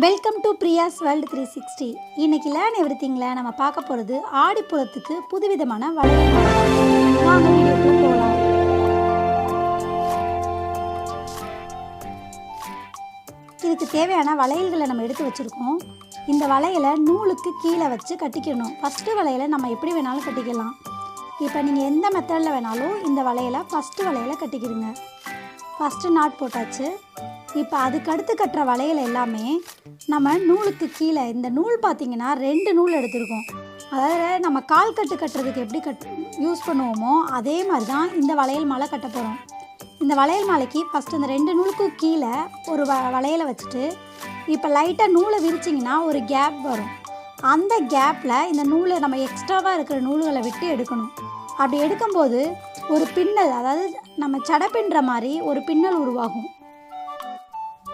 Welcome to Priya's world 360. இன்னைக்கு learn எவ்ரிதிங்கில் நம்ம பார்க்க போகிறது ஆடிப்புறத்துக்கு புதுவிதமான வளையல் மாலை. வாங்க வீடியோக்கு போகலாம். இதுக்கு தேவையான வளையல்களை நம்ம எடுத்து வச்சுருக்கோம். இந்த வளையலை நூலுக்கு கீழே வச்சு கட்டிக்கணும். ஃபஸ்ட்டு வளையலை நம்ம எப்படி வேணாலும் கட்டிக்கலாம். இப்போ நீங்கள் எந்த மெத்தடில் வேணாலும் இந்த வளையலை ஃபஸ்ட்டு வளையலை கட்டிக்கிடுங்க. ஃபஸ்ட்டு நாட் போட்டாச்சு. இப்போ அதுக்கு அடுத்து கட்டுற வளையல் எல்லாமே நம்ம நூலுக்கு கீழே, இந்த நூல் பார்த்திங்கன்னா 2 நூல் எடுத்துருக்கோம். அதாவது நம்ம கால் கட்டு கட்டுறதுக்கு எப்படி யூஸ் பண்ணுவோமோ அதே மாதிரி தான் இந்த வளையல் மாலை கட்ட போகிறோம். இந்த வளையல் மாலைக்கு ஃபஸ்ட்டு இந்த 2 நூலுக்கும் கீழே ஒரு வளையலை வச்சுட்டு இப்போ லைட்டாக நூலை விரிச்சிங்கன்னா ஒரு கேப் வரும். அந்த கேப்பில் இந்த நூலை நம்ம எக்ஸ்ட்ராவாக இருக்கிற நூல்களை விட்டு எடுக்கணும். அப்படி எடுக்கும்போது ஒரு பின்னல், அதாவது நம்ம சடை பின்னுற மாதிரி ஒரு பின்னல் உருவாகும்.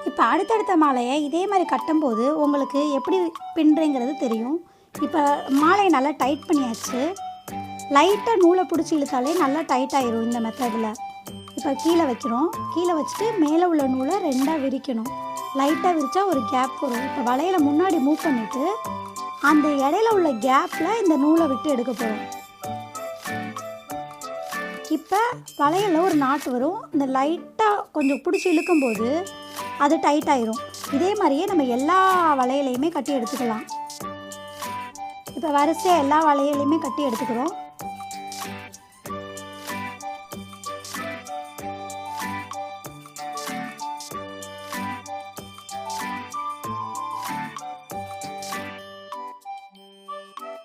இப்போ அடுத்தடுத்த மாலையை இதே மாதிரி கட்டும்போது உங்களுக்கு எப்படி பின்னுறங்கிறது தெரியும். இப்போ மாலையை நல்லா டைட் பண்ணியாச்சு. லைட்டாக நூலை பிடிச்சி இழுத்தாலே நல்லா டைட் ஆயிரும் இந்த மெத்தடில். இப்போ கீழே வைக்கிறோம். கீழே வச்சுட்டு மேலே உள்ள நூலை 2ஆக விரிக்கணும். லைட்டாக விரித்தா ஒரு கேப் வரும். இப்போ வளையலை முன்னாடி மூவ் பண்ணிவிட்டு அந்த இடையில உள்ள கேப்பில் இந்த நூலை விட்டு எடுக்க போகிறோம். இப்போ வளையலில் ஒரு நாட்டு வரும். இந்த லைட்டாக கொஞ்சம் பிடிச்சி இழுக்கும்போது அது டைட் ஆயிரும். இதே மாதிரியே நம்ம எல்லா வளையலையுமே கட்டி எடுத்துக்கலாம். இப்போ வரிசையாக எல்லா வளையலையுமே கட்டி எடுத்துக்கிறோம்.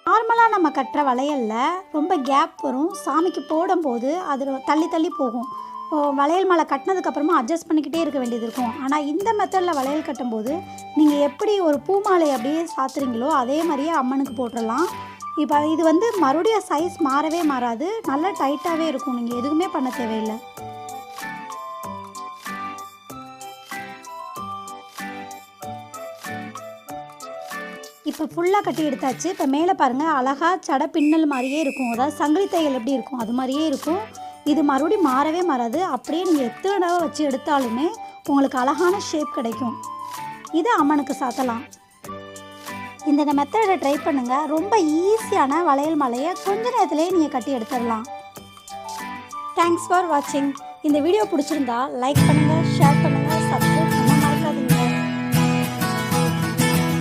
நார்மலாக நம்ம கட்டுற வளையலில் ரொம்ப கேப் வரும். சாமிக்கு போடும்போது அது தள்ளி தள்ளி போகும். வளையல் மாலை கட்டினதுக்கப்புறமா அட்ஜஸ்ட் பண்ணிக்கிட்டே இருக்க வேண்டியது இருக்கும். ஆனால் இந்த மெத்தடில் வளையல் கட்டும்போது நீங்கள் எப்படி ஒரு பூ மாலை அப்படியே சாத்துறீங்களோ அதே மாதிரியே அம்மனுக்கு போட்டுடலாம். இப்போ இது மறுபடியும் சைஸ் மாறவே மாறாது, நல்லா டைட்டாகவே இருக்கும். நீங்கள் எதுவுமே பண்ண தேவையில்லை. இப்போ ஃபுல்லாக கட்டி எடுத்தாச்சு. இப்போ மேலே பாருங்கள், அழகாக சடை பின்னல் மாதிரியே இருக்கும். அதாவது சங்கிலி தையல் எப்படி இருக்கும் அது மாதிரியே இருக்கும். இது மறுபடியும் மாறவே மாறாது. அப்படியே நீங்கள் எத்தனை தடவை வச்சு எடுத்தாலுமே உங்களுக்கு அழகான ஷேப் கிடைக்கும். இது அம்மனுக்கு சாத்தலாம். இந்த மெத்தடை ட்ரை பண்ணுங்கள். ரொம்ப ஈஸியான வளையல் மாலையை கொஞ்ச நேரத்திலே நீங்கள் கட்டி எடுத்துடலாம். தேங்க்ஸ் ஃபார் வாட்சிங். இந்த வீடியோ பிடிச்சிருந்தா லைக் பண்ணுங்கள்.